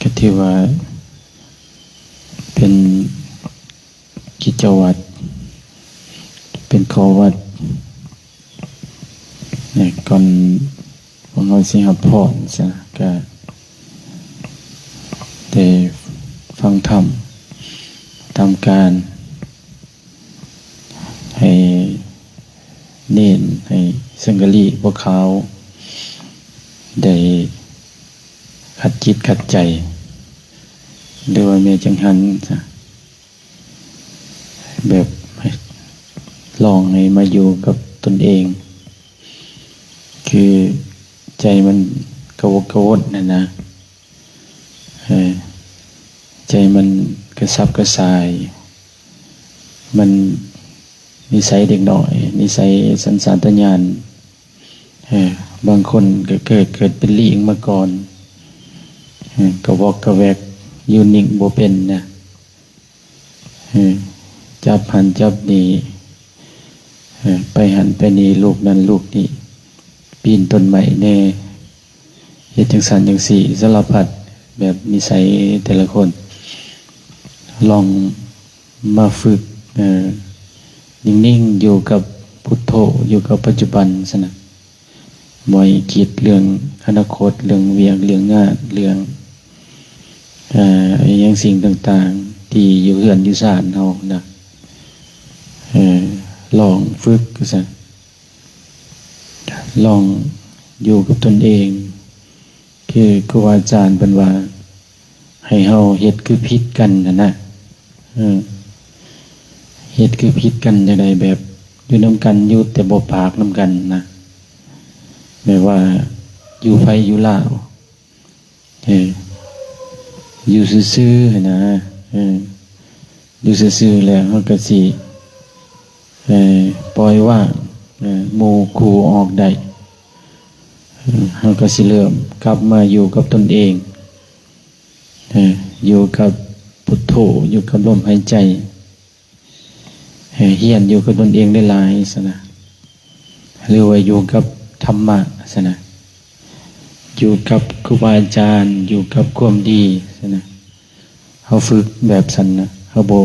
ก็ถือว่าเป็นกิจวัตรเป็นข้อวัดเนี่ยก่อนของเราสิรับพรใช่ก็ได้ฟังธรรมทำการให้เน้นให้สังฆลีพวกเขาได้ขัดจิตขัดใจหรือว่าเมจังหันแบบลองให้มาอยู่กับตนเองคือใจมันกระวกกระวดนะใจมันกระซับกระส่ายมันนิสัยเด็กน้อยนิสัยสันสานตญาณบางคนก็เกิดเป็นลิงมาก่อนกระวอกกระแวกอยู่นิ่งบ่เป็นนะจับหันจับนี่ไปหันไปนี่ลูกนั้นลูกนี้ปีนต้นไม้แน่เฮ็ดจังสันจังสี่สารพัดแบบนิสัยแต่ละคนลองมาฝึกนิ่งๆอยู่กับพุทโธอยู่กับปัจจุบันซะนะบ่อยคิดเรื่องอนาคตเรื่องเวียกเรื่องงานเรื่องอย่างสิ่งต่างๆที่อยู่เฮือนอยู่ศาลเฮานะลองฝึกซะลองอยู่กับตนเองคือครูอาจารย์เพิ่นว่าให้เฮาเฮ็ดคือผิดกันนะเฮ็ดคือผิดกันจังได๋แบบอยู่นำกันอยู่แต่บ่ปากนำกันนะแบบว่าอยู่ไผอยู่ลาวอยู่ซื่อๆนะอยู่ซื่อๆแล้วเฮาก็สิปล่อยว่างหมู่คู่ออกได้เฮาก็สิเริ่มกลับมาอยู่กับตนเองอยู่กับพุทโธอยู่กับลมหายใจเฮียนอยู่กับตนเองได้หลายซะนะหรือว่าอยู่กับธรรมะซะนะอยู่กับครูบาอาจารย์อยู่กับความดีซะนะเฮาฝึกแบบซั่นนะเฮาบ่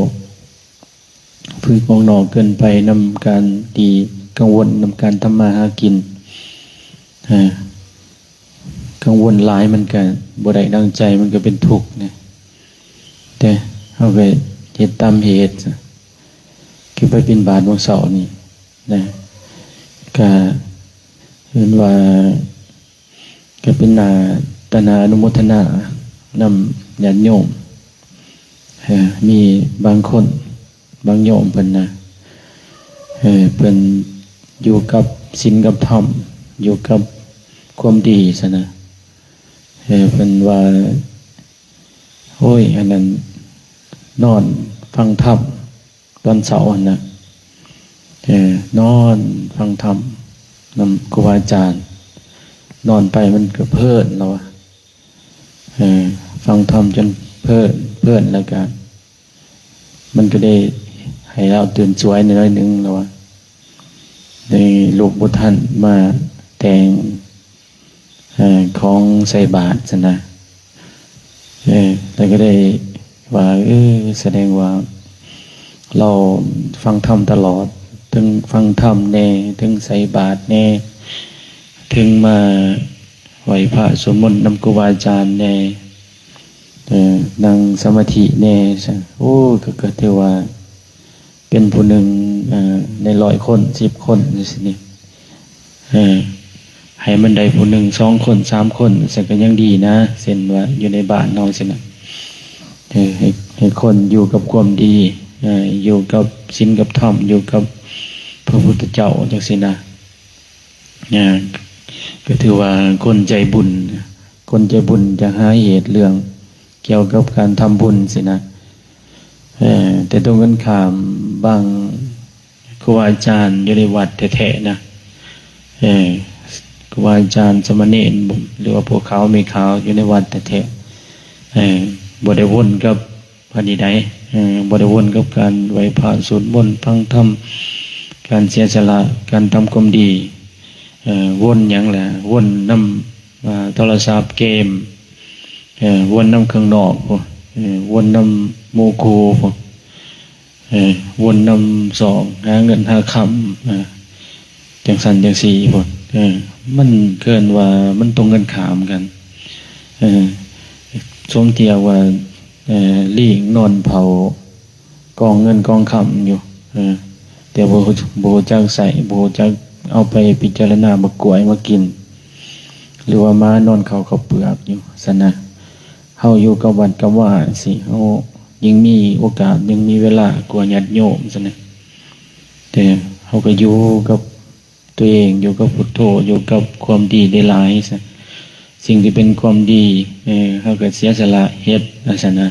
ฝึกมองนอกเกินไปนำการดีกังวลนำการทำมาหากินกังวลหลายมันก็บ่ได้ดังใจมันก็เป็นทุกข์นะแต่เฮาก็เฮ็ดตามเหตุคือไปบิณฑบาตวันเสาร์นี่นะก็เห็นว่าก็เป็นตนาอนุโมทนานำญาติโยมมีบางคนบางโยมเพิ่นนะเพิ่นอยู่กับศีลกับธรรมอยู่กับความดีซะนะเพิ่นว่าโอ้ยอันนั้นนอนฟังธรรมตอนเสาร์นะนอนฟังธรรมนำครูบาอาจารย์นอนไปมันก็เพลินแล้วฟังธรรมจนเพลินแล้วก็มันก็ได้ให้เราตื่นสวยในน้อยนึงแล้วในลูกบุตรท่านมาแต่งของใส่บาตรซะนะแล้วก็ได้ว่าแสดงว่าเราฟังธรรมตลอดถึงฟังธรรมแน่ถึงใส่บาตรแน่ถึงมาไหว้พระสวดมนต์นำครูบาอาจารย์แน่นั่งสมาธิแน่โอ้ก็ถือว่าเป็นผู้หนึ่งใน100 คน10 คนนี่ให้มันได้ผู้หนึ่ง2 คน3 คนสักก็ยังดีนะเช่นว่าอยู่ในบ้านเราสินะให้คนอยู่กับความดีอยู่กับศีลกับธรรมอยู่กับพระพุทธเจ้าจังซี่นะก็ถือว่าคนใจบุญจะหาเหตุเรื่องเกี่ยวกับการทำบุญสินะแต่ตรงกันข้ามบางครูอาจารย์อยู่ในวัดแท้ๆนะครูอาจารย์สมณเณรหรือว่าพวกเขาไม่ขาวอยู่ในวัดแท้ๆบ่ได้วนกับพระนิไดบ่ได้วนกับการไหว้พระสวดมนต์ฟังธรรมการเสียสละการทำความดีวนหยังแหละวนนำโทรศัพท์เกม วนน้ำข้างนอกพวกวนน้ำโมโคพวกวนน้ำสองหาเงินหาคำจังสันจังสีพวกมันเกินว่ามันตรงกันขามกันสมเทียว่าลี่งนอนเผากองเงินกองคำอยู่แต่โบจักใส่โบจักเอาไปพิจารณาบกวยมากินหรือว่ามานอนเขาเปลือกอยู่สนะเฮาอยู่กับวัดกับว่าสิเฮายังมีโอกาสยังมีเวลากว่าญาติโยมสนะแต่เฮาก็อยู่กับตัวเองอยู่กับพุทโธอยู่กับความดีได้หลายซะสิ่งที่เป็นความดีเฮาก็เสียสละเฮ็ดนะซะนะ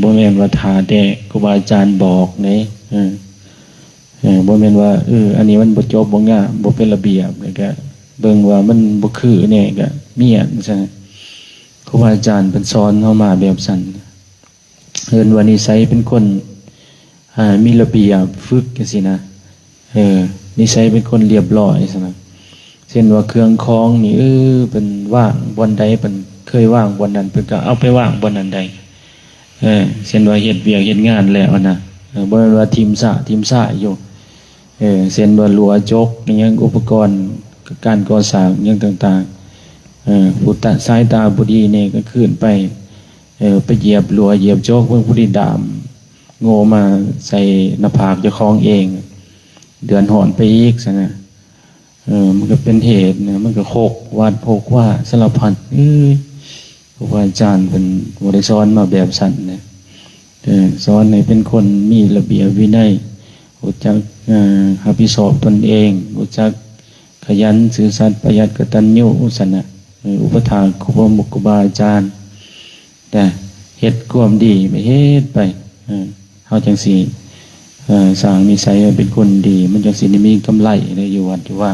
บ่แม่นว่าท่าแต่ครูบาอาจารย์บอกเด้บ่แม่นว่าอันนี้มันบ่จบบ่งามบ่เป็นระเบียบแล้วก็เบิ่งว่ามันบ่คือแน่ก็เมียนซะครูบาอาจารย์เพิ่นสอนเฮามาแบบซั่นเอิ้นว่านิสัยเป็นคนมีระเบียบฝึกจังซี่นะนิสัยเป็นคนเรียบร้อยซะนะเช่นว่าเครื่องคองนี่เป็นว่างบ่อนใดเป็นเคยว่างบ่อนนั้นเพิ่นก็เอาไปว่างบ่อนนั้นใดเช่นว่าเฮ็ดเวียกเฮ็ดงานแล้วนะบ่แม่นว่าทีมสะอยู่เช่นว่ารั้วจกอิหยังอุปกรณ์การก่อสร้างอิหยังต่างๆผู้สายตาบ่ดีนี่ก็ขึ้นไปไปเหยียบรั้วเหยียบจกเพิ่นผู้ที่ดามโง่มาใส่หน้าผากเจ้าของเองเดือนหอนไปอีกซะนะมันก็เป็นเหตุนะมันก็โคกวาดโพกว่าสารพัดครูบาอาจารย์เป็นบ่ได้สอนมาแบบสั่นนะสอนให้เป็นคนมีระเบียบวินัยรู้จักรับผิดชอบตนเองรู้จักขยันซื่อสัตย์ประหยัดกตัญญูสนะอุปถากครูบาอาจารย์แต่เฮ็ดความดีไม่เฮ็ดไปเฮาจังสิสร้างนิสัยเป็นคนดีมันจังสิได้มีกำไรได้อยู่วัดอยู่ว่า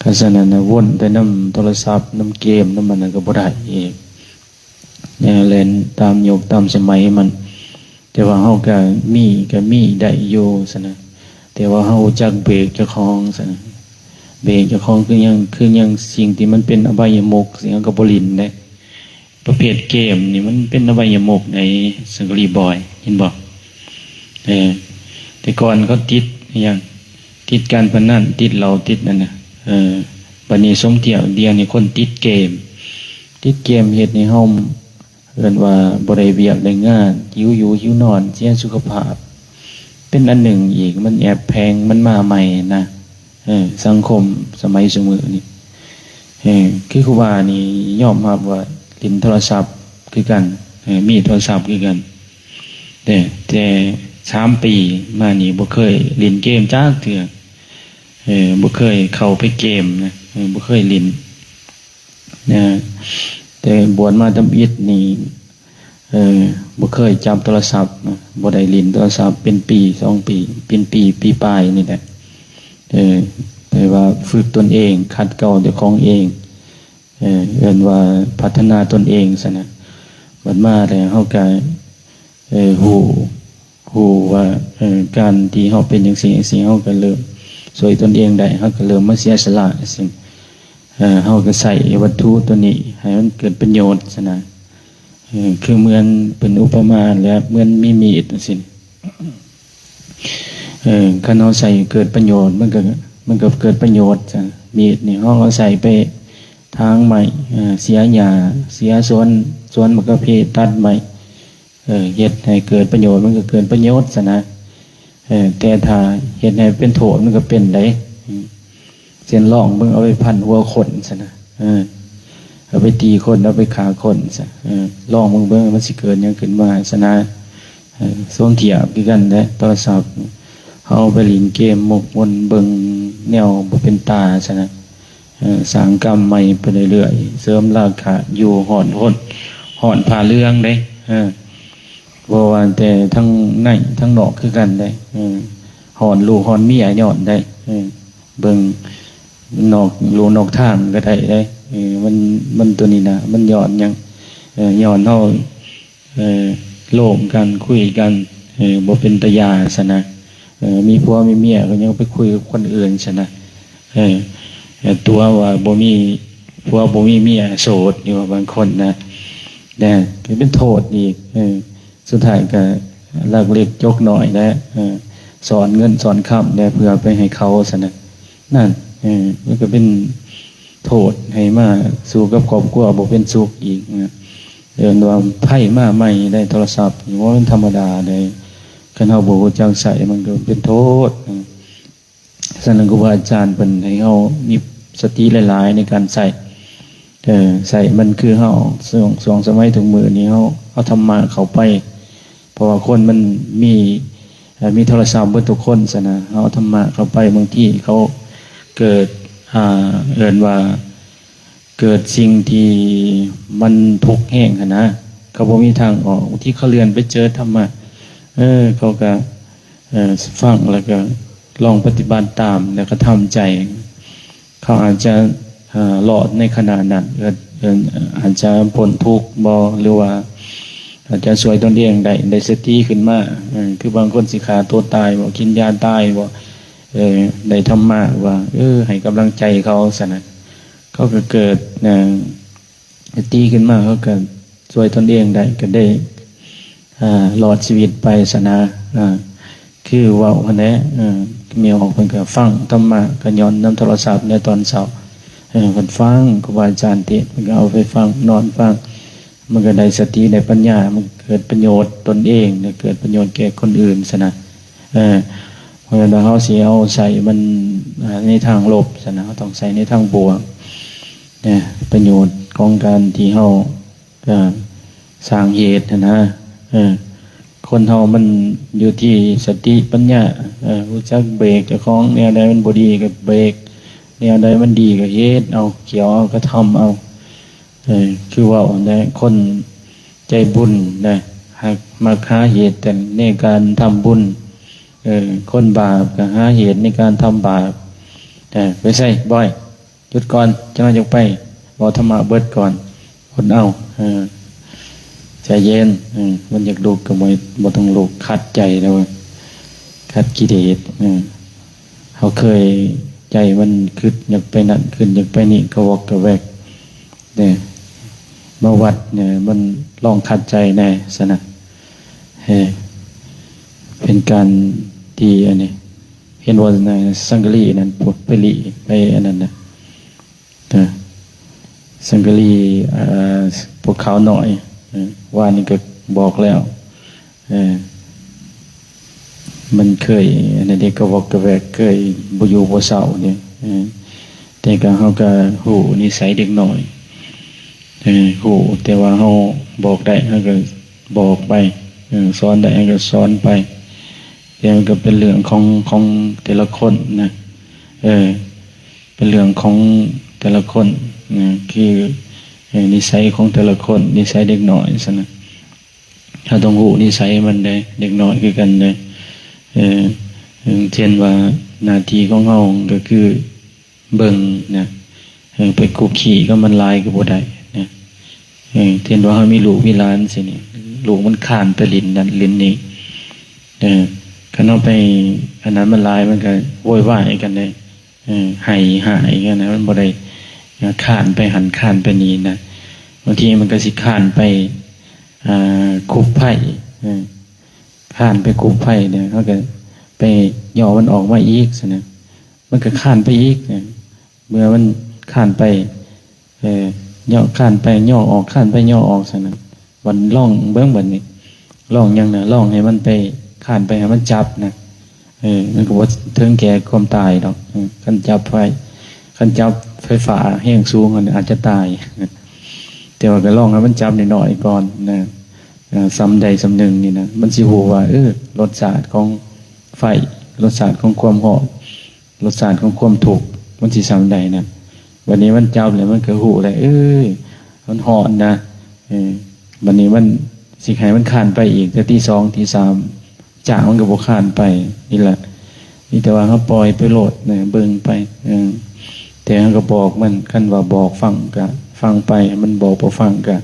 คันฉะนั้นนะวนแต่น้ำโทรศัพท์น้ำเกมน้ำมันก็บ่ได้อีกเล่นตามยุคตามสมัยมันแต่ว่าเฮาก็มีได้อยู่ซะนะแต่ว่าเฮาจักเบรกเจ้าของซะนะเบรกเจ้าของคือยังสิ่งที่มันเป็นอบายมุขสิ่งก็บ่ลินได้ประเภทเกมนี่มันเป็นอบายมุขในสังกะรีบอยเห็นบ่แต่ก่อนเขาติดอย่างติดการพนันติดเหล้าติดนั่นน่ะบัดนี้สมเที่ยวเดียวนี่คนติดเกมเฮ็ดให้เฮาเอิ้นว่าบ่ได้เวียกได้งานหิวอยู่หิวนอนเสียสุขภาพเป็นอันหนึ่งอีกมันแอบแพงมันมาใหม่นะสังคมสมัยสมือนี่คือครูบานี่ยอมรับว่าเล่นโทรศัพท์คือกันมีโทรศัพท์คือกันแต่3 ปีมานี่บ่เคยเล่นเกมจักเทื่อบ่เคยเข้าไปเกมนะบ่เคยเล่นนะแต่บวชมาทำอิฐนี่บ่เคยจับโทรศัพท์บ่ได้เล่นโทรศัพท์เป็นปี2 ปีเป็นปีปลายนี่แหละแต่ว่าฝึกตนเองขัดเกลาเจ้าของเองเอิ้นว่าพัฒนาตนเองซะนะบัดมาแล้วเฮาก็ฮู้ว่าการที่เฮาเป็นจังซี่เฮาก็เริ่มช่วยตนเองได้เฮาก็เริ่มมาเสียสละสิ่งเฮาก็ใส่วัตถุตัวนี้ให้มันเกิดประโยชน์ซะนะคือเหมือนเป็นอุปมาแล้วเหมือนมีดจังซี่คันเฮาใส่เกิดประโยชน์มันก็เกิดประโยชน์จ้ะมีดนี่เฮาใส่ไปทางใหม่เสียหญ้าเสียสวนมะเขือเทศตัดใหม่เฮ็ดให้เกิดประโยชน์มันก็เกิดประโยชน์ซะนะแต่ถ้าเฮ็ดให้เป็นโทษมันก็เป็นได้เส้นร่องเบิ่งเอาไปพันหัวคนซะนะเอาไปตีคนเอาไปฆ่าคนซะร่องเบิ่งมันสิเกิดหยังขึ้นมาซะนะส่วนเทียบคือกันเด้โทรศัพท์เฮาไปเล่นเกมหมกมุ่นเบิ่งแนวบ่เป็นตาซะนะสร้างกรรมใหม่ไปเรื่อยๆเสริมราคะอยู่ฮ้อนผ่าเรื่องเด้บ่ว่าแต่ทั้งในทั้งนอกคือกันได้ฮ้อนลูกฮ้อนเมียย้อนได้เบิ่งนอกลูนอกทางก็ได้มันตัวนี้นะมันย้อนหยังย้อนเฮาโลภกันคุยกันบ่เป็นตาญาซะนะมีผัวมีเมียก็ยังไปคุยกับคนอื่นซะนะตัวว่าบ่มี ผัวบ่มีเมียโสดอยู่บางคนนะแต่ก็เป็นโทษอีกสุดท้ายก็ลักเล็กยกน้อยนะสอนเงินสอนคำได้เพื่อไปให้เขาซะนะนั่นมันก็เป็นโทษให้มาสู่กับครอบครัวบ่เป็นสุขอีกนะเรื่องว่าไพ่มาใหม่ได้โทรศัพท์ว่าเป็นธรรมดาได้คันเฮาบ่รู้จักใช้มันก็เป็นโทษฉะนั้นครูบาอาจารย์เพิ่นให้เฮามีสติหลายๆในการใส่มันคือเฮาสองสมัยถึงมือนี้เฮาเอาธรรมะเข้าไปเพราะว่าคนมันมีโทรศัพท์เบิดทุกคนซะนะเฮาเอาธรรมะเข้าไปบางทีเขาเกิดเอิ้นว่าเกิดสิ่งที่มันทุกข์แห้งหั่นนะเขาบ่มีทางออกที่เขาเลื่อนไปเจอธรรมะเขาก็ฟังแล้วก็ลองปฏิบัติตามแล้วก็ทำใจเขาอาจจะหลอดในขณะนั้นอาจจะพ้นทุกข์บ่หรือว่าอาจจะช่วยตนเองได้สติขึ้นมาคือบางคนสิฆ่าตัวตายบ่กินยาตายบ่ได้ธรรมะว่าให้กำลังใจเขาซะนะเขาก็เกิดสติขึ้นมาเขาก็ช่วยตนเองได้ก็ได้หลอดชีวิตไปซะนะคือว่าวันนี้มีออกเพิ่นก็ฟังธรรมะก็ย้อนนำโทรศัพท์ในตอนเช้าเพิ่นฟังครูบาอาจารย์เทศน์เพิ่นก็เอาไปฟังนอนฟังมันก็ได้สติได้ปัญญามันเกิดประโยชน์ตนเองเกิดประโยชน์แก่คนอื่นซะนะเพราะฉะนั้นเฮาสิเอาใส่มันในทางลบซะนะเฮาต้องใส่ในทางบวกประโยชน์ของการที่เฮาสร้างเหตุนะคนเฮามันอยู่ที่สติปัญญารู้จักเบรกเจ้าของแนวใดมันบ่ดีก็เบรกแนวใดมันดีก็เฮ็ดเอาเขียวเอาก็ทำเอาคือว่าคนใจบุญนะหากมาหาเหตุแต่ในการทำบุญคนบาปก็หาเหตุในการทำบาปไปใส่บ่อยหยุดก่อนจะมาจะไปบอกธรรมะเบิดก่อนคนเอาใจเย็นมันอยากลูกก็บ่ต้องลูกขัดใจแล้วขัดกิเลสเขาเคยใจมันคิดอยากไปนั่นขึ้นอยากไปนี่ก็วอกก็แวกเนี่ยมาวัดเนี่ยมันลองขัดใจแน่สนะเป็นการที่อันนี้เห็นว่าในสังกะรีนั่นปวดไปลีไปอันนั้นนะสังกะรีพวกเขาหน่อยว่านี่ก็บอกแล้วมันเคยในเด็กก็บอกกระแวกเคยบ่อยู่บ่เศร้าเนี่ยแต่ก็เฮาก็ฮู้นิสัยเด็กน้อยฮู้แต่ว่าเฮาบอกได้เฮาก็บอกไปสอนได้เฮาก็สอนไปแต่มันก็เป็นเรื่องของแต่ละคนนะเป็นเรื่องของแต่ละคนนะคือนิสัยของแต่ละคนนิสัยเด็กน้อยซะนะถ้าต้องรู้นิสัยมันได้เด็กน้อยคือกันเลยเช่นว่าหน้าที่ของเฮาก็คือเบิ่งนะไปคุกคีก็มันลายก็บ่ได้นะเช่นว่าเฮามีลูกมีหลานสินี่ลูกมันข้านไปลิ้นนั่นลิ้นนี้คันเอาไปอันนั้นมันลายมันก็โวยวายกันได้หายกันนะมันบ่ได้ข้านไปหันข้านไปนี่นะบางทีมันก็สิข้านไปคุบไผ่ข้านไปคุบไผ่เนี่ยเขาก็ไปย่อมันออกมาอีกซะนะมันก็ข้านไปอีกเมื่อมันข้านไปย่อข้านไปย่อออกข้านไปย่อออกซะนะวันล่องเบื้องบนนี่ล่องยังนะล่องให้มันไปข้านไปให้มันจับนะมันก็ว่าถึงแก่ความตายดอกคันจับไฟคันจับไฟฟ้าแห้งสูงมันอาจจะตายแต่ว่าก็ล่องให้มันจับนิดหน่อยก่อนนะซ้ำใดซ้ำหนึ่งนี่นะมันสิหูว่ารสชาติของไฟรสชาติของความหอมรสชาติของความทุกข์มันสิซ้ำใดนะวันนี้มันจับเลยมันก็หูเลยมันหอนนะวันนี้มันสิให้มันข้านไปอีกแต่ที่ 2 ที่ 3จากมันก็บ่ข้านไปนี่แหละนี่แต่ว่าเขาปล่อยไปโลดเนี่ยเบิ่งไปแต่เขาก็บอกมันคันว่าบอกฟังก็ฟังไปมันบอกบ่ฟังก็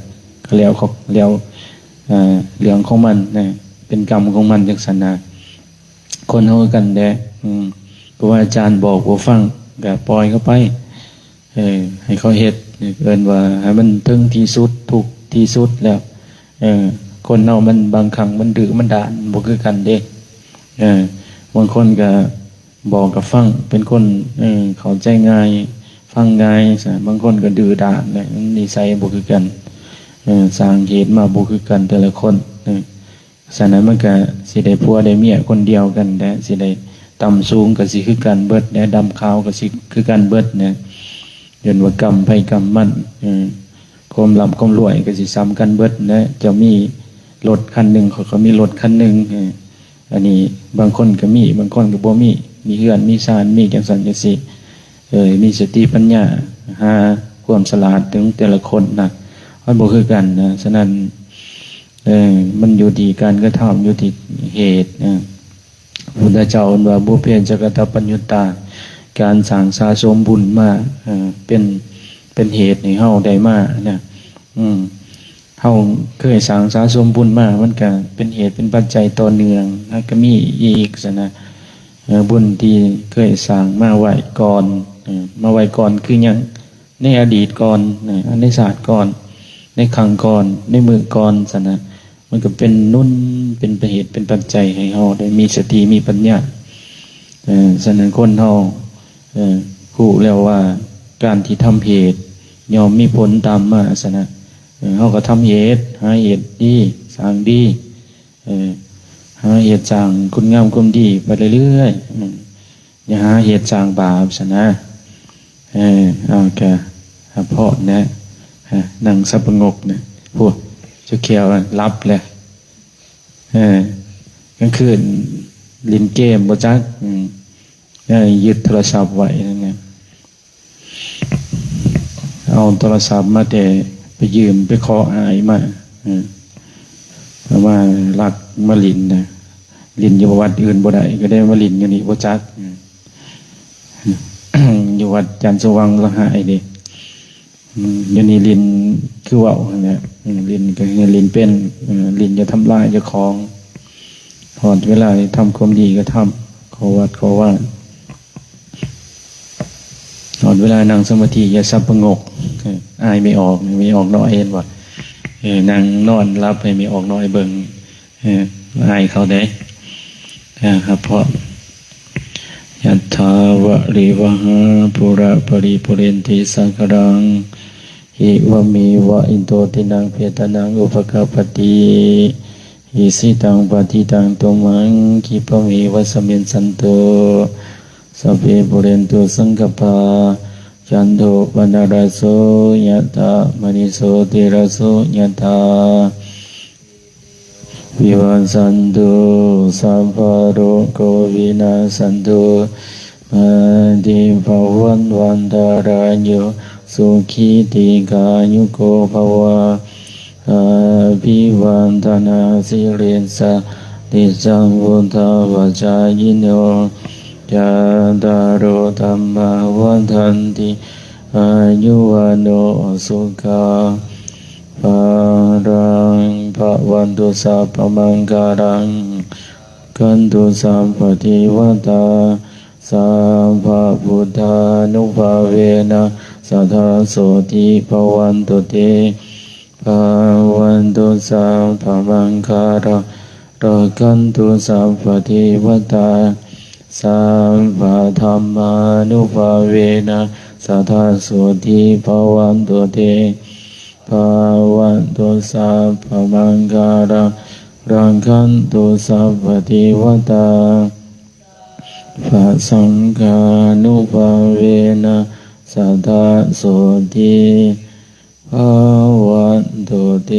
แล้วเขาแล้วเรื่องของมันนะเป็นกรรมของมันจังซั่นนะคนเฮากันแดครูอาจารย์บอกบ่ฟังก็ปล่อยเขาไปให้เขาเฮ็ด นี่เอิ้นว่าให้มันถึงที่สุดทุกข์ที่สุดแล้วคนเฮามันบางครั้งมันดื้อมันด้านบ่คือกันเด้บางคนก็บอกกับฟังเป็นคนเข้าใจง่ายฟังง่ายซะบางคนก็ดื้อด้านเนี่ยนิสัยบ่คือกันสร้างเหตุมาบ่คือกันแต่ละคนฉะนั้นมันก็สิได้ผัวได้เมียคนเดียวกันแต่สิได้ต่ำสูงก็สิคือกันเบิดและดำขาวก็สิคือกันเบิดเนี่ยย้อนว่ากรรมไผกรรมมันความร่ำความรวยก็สิซ้ำกันเบิดนะจะมีรถคันหนึ่งเขาก็มีรถคันหนึ่งอันนี้บางคนก็มีบางคนก็บ่มีเฮือนมีศาลมีจังซั่นจังซี่มีสติปัญญาหาความฉลาดถึงแต่ละคนนะมันบ่คือกันนะฉะนั้นมันอยู่ที่การกระทำอยู่ที่เหตุพุทธเจ้าว่าบุพเพจักตปัญญุตตาการสร้างสะสมบุญมาเป็นเหตุให้เฮาได้มาเนี่ยเฮาเคยสร้างสะสมบุญมามันก็เป็นเหตุเป็นปัจจัยต่อเนื่องแล้วก็มีอีกซะนะบุญที่เคยสร้างมาไว้ก่อนมาไว้ก่อนคือหยังในอดีตก่อนในศาสตร์ก่อนในครั้งก่อนในมือก่อนซะนะมันก็เป็นนุ่นเป็นเหตุเป็นปัจจัยให้เฮาได้มีสติมีปัญญาฉะนั้นคนเฮารู้แล้วว่าการที่ทำเหตุย่อมมีผลตามมาซะนะเฮาก็ทำเหตุหาเหตุดีสร้างดีหาเหตุสร้างคุณงามความดีไปเรื่อยๆอย่าหาเหตุสร้างบาปซะนะเอาแกพอนะนั่งสับประงกนะพวกเจ้าเขียวรับเลยกลางคืนเล่นเกมบ่จักยึดโทรศัพท์ไว้นั่นไงเอาโทรศัพท์มาแต่ไปยืมไปขออายมาเพราะว่ารักมาลินนะลินอยู่วัดอื่นบ่ได้ก็ได้มาลินอยู่นี่บ่จักอยู่วัดจันทร์สว่างละหายดิอยู่นี่ลินคือว่าวเนี่ยลินก็คือลินเป็นลินจะทำลายเจ้าของพอเวลาทำความดีก็ทำขอวัดขอว่าตอนเวลานั่งสมาธิอย่าสับประงกอายไม่ออกน้อยเห็นว่านั่งนอนรับให้ไม่ออกน้อยเบิ่งอายเขาได้ครับเพราะยัตถาวะริวหาปุระปริปุเรนติสังขรังหิวะมีวะอินโตตินังเปตนังอุปกปติหิสิตังปฏิตังตุมังคิปะเมวะสมินสันโตสัพเพปุเรนตุสังกปาจันโทปนะระโสยะถามณิโสติระโสยะถาวิวัสสันตุสัพพะโรโควินาศสันตุมาติภวันวันตารายโยสุขีติกายุโกภวะอาภิวันธนาสิริสะติสังวุฒาวจายิโนยะตาโรธรรมวันทันติอายุวันโนสุขังปารังภวันตุสัพพมังคารังกันตุสัมปติวัตาสัมภพุทธานุภาเวนะสัทธาโสติภวันตุเตภวันตุสัพพมังคารังรักขันตุสัมปติวัตาสัมภธรรมานุภาเวนะสัทธาโสติภวันตุเตภวันตุสัพพมังคารังรักขันตุสัพปติวัตาภะสังฆานุภาเวนะสัทธาโสติภวันตุเต